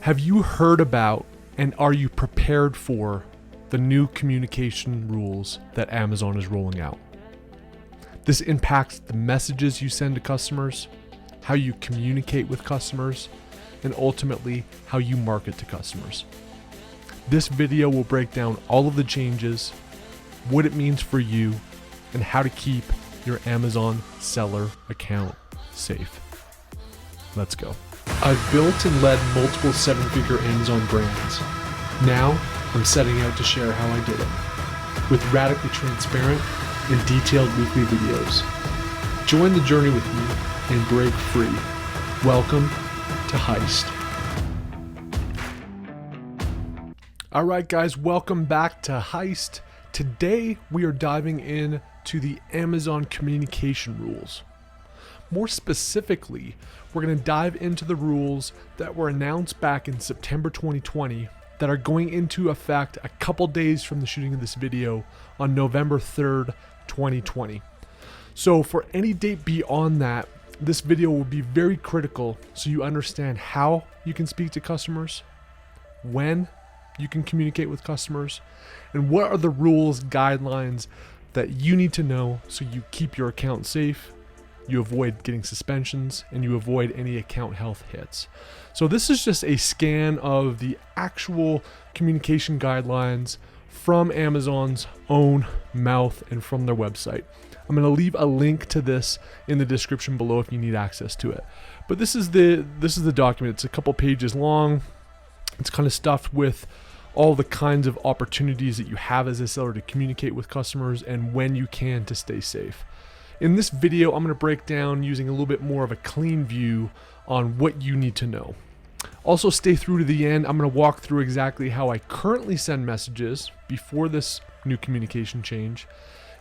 Have you heard about and are you prepared for the new communication rules that Amazon is rolling out? This impacts the messages you send to customers, how you communicate with customers, and ultimately how you market to customers. This video will break down all of the changes, what it means for you, and how to keep your Amazon seller account safe. Let's go. I've built and led multiple seven-figure Amazon brands. Now, I'm setting out to share how I did it, with radically transparent and detailed weekly videos. Join the journey with me and break free. Welcome to Heist. Alright guys, welcome back to Heist. Today we are diving into the Amazon communication rules. More specifically, we're going to dive into the rules that were announced back in September 2020 that are going into effect a couple days from the shooting of this video on November 3rd, 2020. So for any date beyond that, this video will be very critical so you understand how you can speak to customers, when you can communicate with customers, and what are the rules, guidelines that you need to know so you keep your account safe, you avoid getting suspensions, and you avoid any account health hits. So this is just a scan of the actual communication guidelines from Amazon's own mouth and from their website. I'm going to leave a link to this in the description below if you need access to it. But this is the document. It's a couple pages long. It's kind of stuffed with all the kinds of opportunities that you have as a seller to communicate with customers and when you can to stay safe. In this video, I'm going to break down using a little bit more of a clean view on what you need to know. Also, stay through to the end. I'm going to walk through exactly how I currently send messages before this new communication change,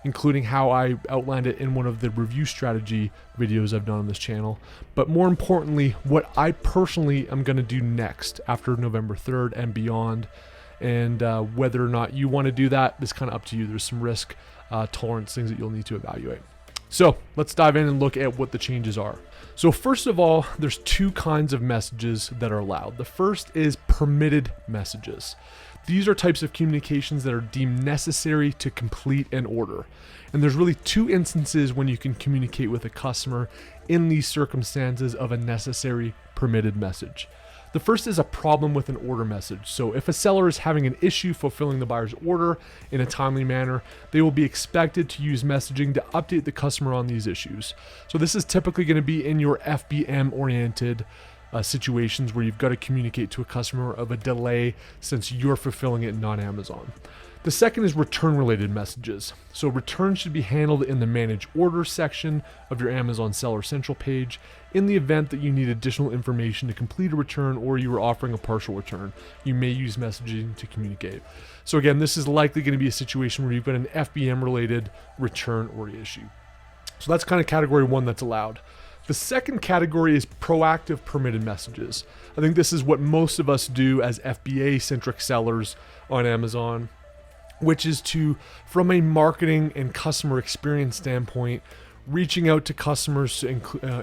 including how I outlined it in one of the review strategy videos I've done on this channel. But more importantly, what I personally am going to do next after November 3rd and beyond, and whether or not you want to do that is kind of up to you. There's some risk tolerance things that you'll need to evaluate. So let's dive in and look at what the changes are. So first of all, there's two kinds of messages that are allowed. The first is permitted messages. These are types of communications that are deemed necessary to complete an order. And there's really two instances when you can communicate with a customer in these circumstances of a necessary permitted message. The first is a problem with an order message. So if a seller is having an issue fulfilling the buyer's order in a timely manner, they will be expected to use messaging to update the customer on these issues. So this is typically going to be in your FBM oriented situations where you've got to communicate to a customer of a delay since you're fulfilling it, not Amazon. The second is return related messages. So returns should be handled in the manage orders section of your Amazon Seller Central page in the event that you need additional information to complete a return or you are offering a partial return. You may use messaging to communicate. So again, this is likely going to be a situation where you've got an FBM related return or issue. So that's kind of category one that's allowed. The second category is proactive permitted messages. I think this is what most of us do as FBA centric sellers on Amazon, which is to, from a marketing and customer experience standpoint, reaching out to customers to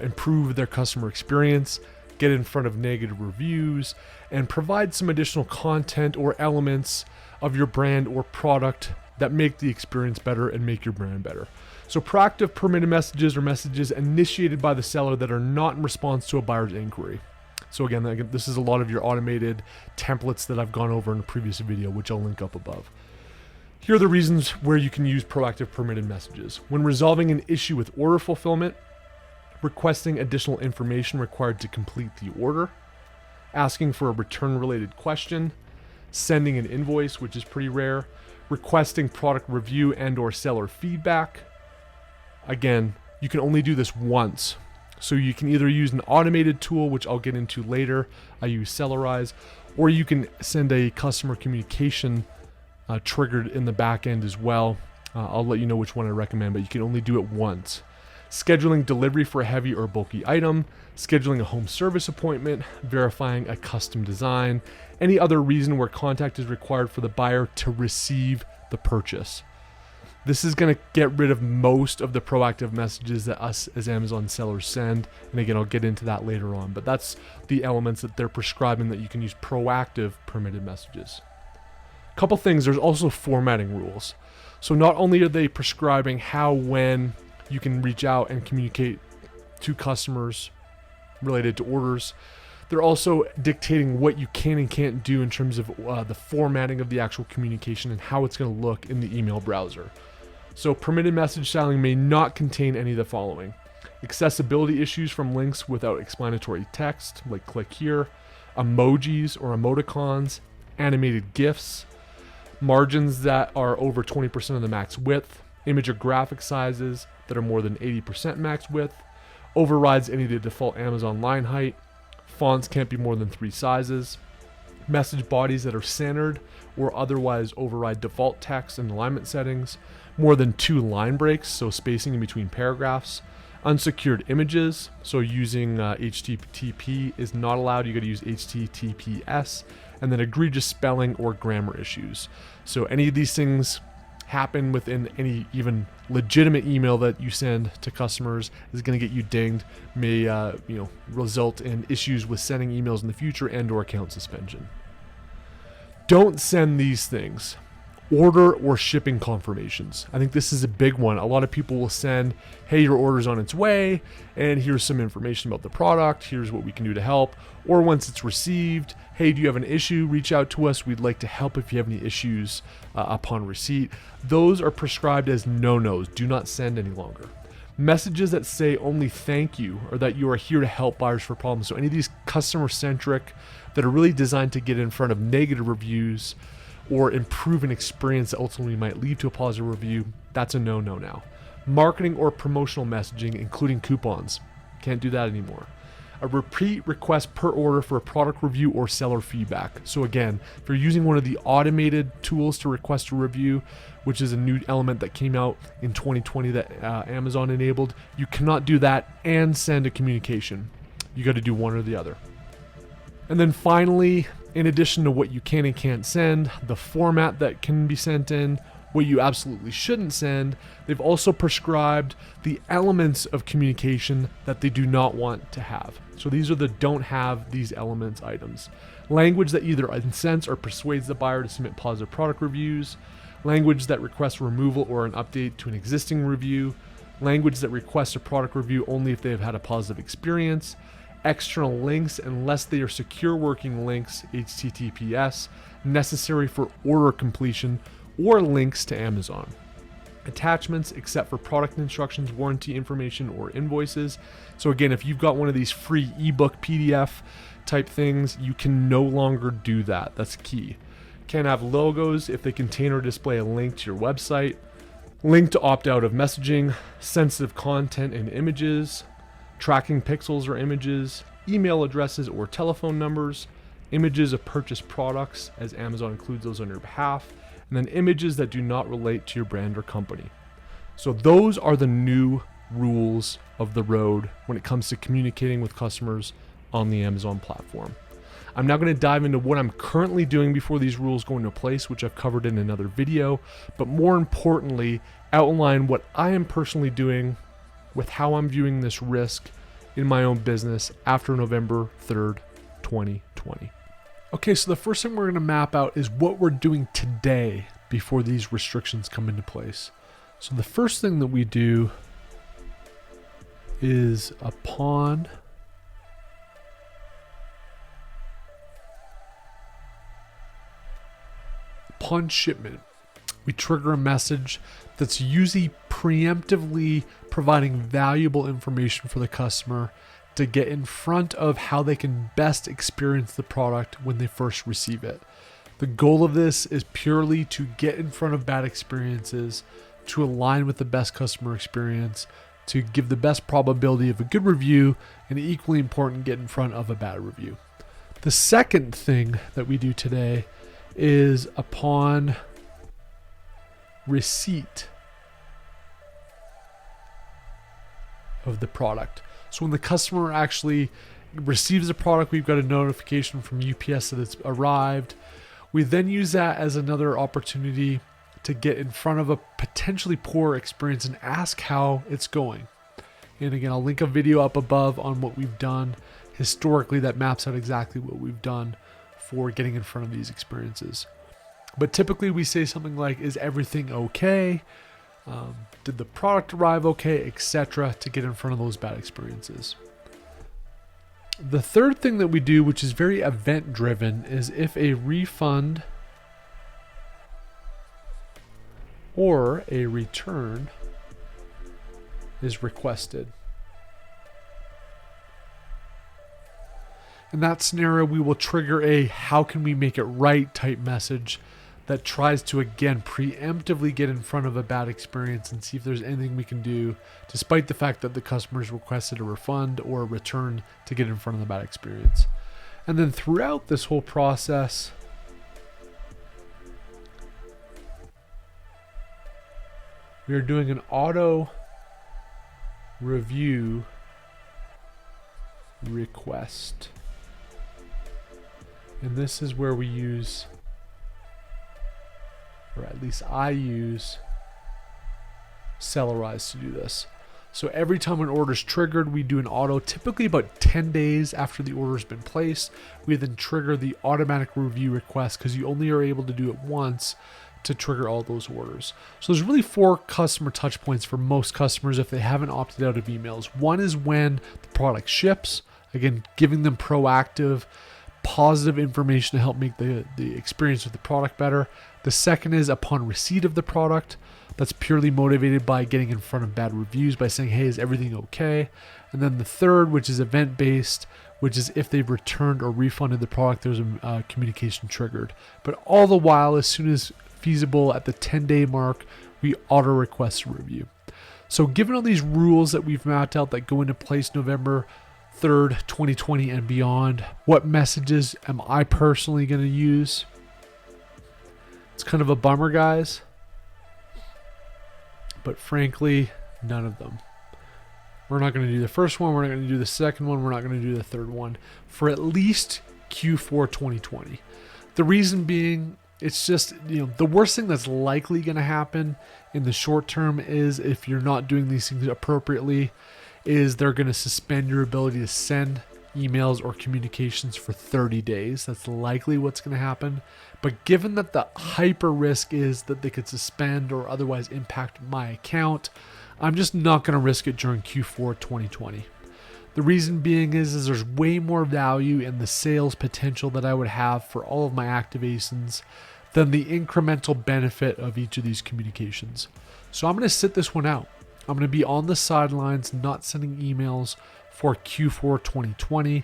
improve their customer experience, get in front of negative reviews, and provide some additional content or elements of your brand or product that make the experience better and make your brand better. So proactive permitted messages are messages initiated by the seller that are not in response to a buyer's inquiry. So again, this is a lot of your automated templates that I've gone over in a previous video, which I'll link up above. Here are the reasons where you can use proactive permitted messages. When resolving an issue with order fulfillment, requesting additional information required to complete the order, asking for a return related question, sending an invoice, which is pretty rare, requesting product review and or seller feedback. Again, you can only do this once. So you can either use an automated tool, which I'll get into later, I use Sellerize, or you can send a customer communication triggered in the back end as well. I'll let you know which one I recommend, but you can only do it once. Scheduling delivery for a heavy or bulky item, scheduling a home service appointment, verifying a custom design, any other reason where contact is required for the buyer to receive the purchase. This is going to get rid of most of the proactive messages that us as Amazon sellers send. And again, I'll get into that later on, but that's the elements that they're prescribing, that you can use proactive permitted messages. Couple things, there's also formatting rules. So not only are they prescribing how, when you can reach out and communicate to customers related to orders, they're also dictating what you can and can't do in terms of the formatting of the actual communication and how it's going to look in the email browser. So permitted message styling may not contain any of the following: accessibility issues from links without explanatory text, like click here, emojis or emoticons, animated GIFs, margins that are over 20% of the max width, image or graphic sizes that are more than 80% max width, overrides any of the default Amazon line height, fonts can't be more than 3 sizes, message bodies that are centered or otherwise override default text and alignment settings, more than 2 line breaks, so spacing in between paragraphs, unsecured images, so using HTTP is not allowed, you got to use HTTPS, and then egregious spelling or grammar issues. So any of these things happen within any even legitimate email that you send to customers is going to get you dinged, may result in issues with sending emails in the future and or account suspension. Don't send these things: order or shipping confirmations. I think this is a big one. A lot of people will send, hey, your order's on its way, and here's some information about the product, here's what we can do to help. Or once it's received, hey, do you have an issue? Reach out to us. We'd like to help if you have any issues upon receipt. Those are prescribed as no-nos. Do not send any longer. Messages that say only thank you, or that you are here to help buyers for problems. So any of these customer-centric that are really designed to get in front of negative reviews or improve an experience that ultimately might lead to a positive review, that's a no-no now. Marketing or promotional messaging, including coupons. Can't do that anymore. A repeat request per order for a product review or seller feedback. So again, if you're using one of the automated tools to request a review, which is a new element that came out in 2020 that Amazon enabled, you cannot do that and send a communication. You got to do one or the other. And then finally, in addition to what you can and can't send, the format that can be sent in, what you absolutely shouldn't send, they've also prescribed the elements of communication that they do not want to have. So these are the don't have these elements items. Language that either incents or persuades the buyer to submit positive product reviews, language that requests removal or an update to an existing review, language that requests a product review only if they have had a positive experience, external links unless they are secure working links, HTTPS, necessary for order completion, or links to Amazon. Attachments except for product instructions, warranty information, or invoices. So again, if you've got one of these free ebook PDF type things, you can no longer do that. That's key. Can't have logos if they contain or display a link to your website, link to opt out of messaging, sensitive content and images, tracking pixels or images, email addresses or telephone numbers, images of purchased products as Amazon includes those on your behalf, and then images that do not relate to your brand or company. So those are the new rules of the road when it comes to communicating with customers on the Amazon platform. I'm now going to dive into what I'm currently doing before these rules go into place, which I've covered in another video, but more importantly, outline what I am personally doing with how I'm viewing this risk in my own business after November 3rd, 2020. Okay, so the first thing we're going to map out is what we're doing today before these restrictions come into place. So the first thing that we do is upon shipment, we trigger a message that's usually preemptively providing valuable information for the customer to get in front of how they can best experience the product when they first receive it. The goal of this is purely to get in front of bad experiences, to align with the best customer experience, to give the best probability of a good review, and equally important, get in front of a bad review. The second thing that we do today is upon receipt of the product. So when the customer actually receives the product, we've got a notification from UPS that it's arrived. We then use that as another opportunity to get in front of a potentially poor experience and ask how it's going. And again, I'll link a video up above on what we've done historically that maps out exactly what we've done for getting in front of these experiences. But typically we say something like, is everything okay? Did the product arrive okay, etc., to get in front of those bad experiences. The third thing that we do, which is very event driven, is if a refund or a return is requested. In that scenario, we will trigger a how can we make it right type message that tries to, again, preemptively get in front of a bad experience and see if there's anything we can do, despite the fact that the customer's requested a refund or a return, to get in front of the bad experience. And then throughout this whole process, we are doing an auto review request. And this is where we use, or at least I use, Cellarize to do this. So every time an order is triggered, we do an auto, typically about 10 days after the order has been placed. We then trigger the automatic review request, because you only are able to do it once to trigger all those orders. So there's really 4 customer touch points for most customers if they haven't opted out of emails. One is when the product ships, again, giving them proactive, positive information to help make the experience with the product better. The second is upon receipt of the product. That's purely motivated by getting in front of bad reviews by saying, hey, is everything okay? And then the third, which is event-based, which is if they've returned or refunded the product, there's a communication triggered. But all the while, as soon as feasible at the 10-day mark, we auto request a review. So given all these rules that we've mapped out that go into place November 3rd, 2020 and beyond, what messages am I personally going to use? It's kind of a bummer, guys, but frankly, none of them. We're not going to do the first one, we're not going to do the second one, we're not going to do the third one for at least Q4 2020. The reason being, it's just, the worst thing that's likely going to happen in the short term is, if you're not doing these things appropriately, is they're going to suspend your ability to send emails or communications for 30 days. That's likely what's going to happen. But given that the hyper risk is that they could suspend or otherwise impact my account, I'm just not going to risk it during Q4 2020. The reason being is there's way more value in the sales potential that I would have for all of my activations than the incremental benefit of each of these communications. So I'm going to sit this one out. I'm going to be on the sidelines, not sending emails for Q4 2020.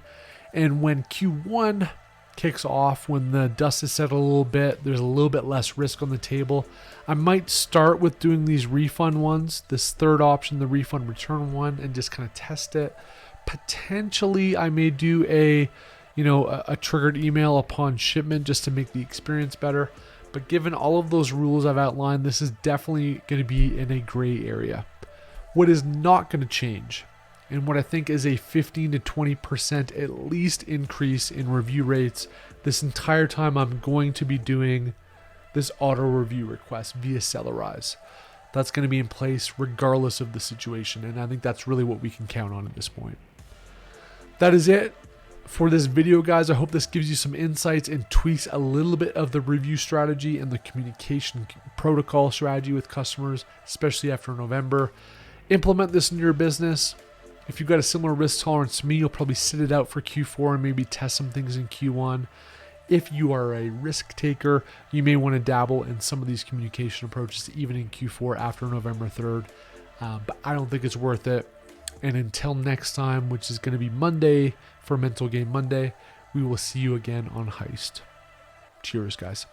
And when Q1 kicks off, when the dust is settled a little bit, there's a little bit less risk on the table, I might start with doing these refund ones, this third option, the refund return one, and just kind of test it. Potentially, I may do a triggered email upon shipment just to make the experience better. But given all of those rules I've outlined, this is definitely going to be in a gray area. What is not going to change, and what I think is a 15 to 20% at least increase in review rates this entire time, I'm going to be doing this auto review request via Cellarize. That's going to be in place regardless of the situation, and I think that's really what we can count on at this point. That is it for this video, guys. I hope this gives you some insights and tweaks a little bit of the review strategy and the communication protocol strategy with customers, especially after November. Implement this in your business. If you've got a similar risk tolerance to me, you'll probably sit it out for Q4 and maybe test some things in Q1. If you are a risk taker, you may want to dabble in some of these communication approaches even in Q4 after November 3rd. But I don't think it's worth it. And until next time, which is going to be Monday for Mental Game Monday, we will see you again on Heist. Cheers, guys.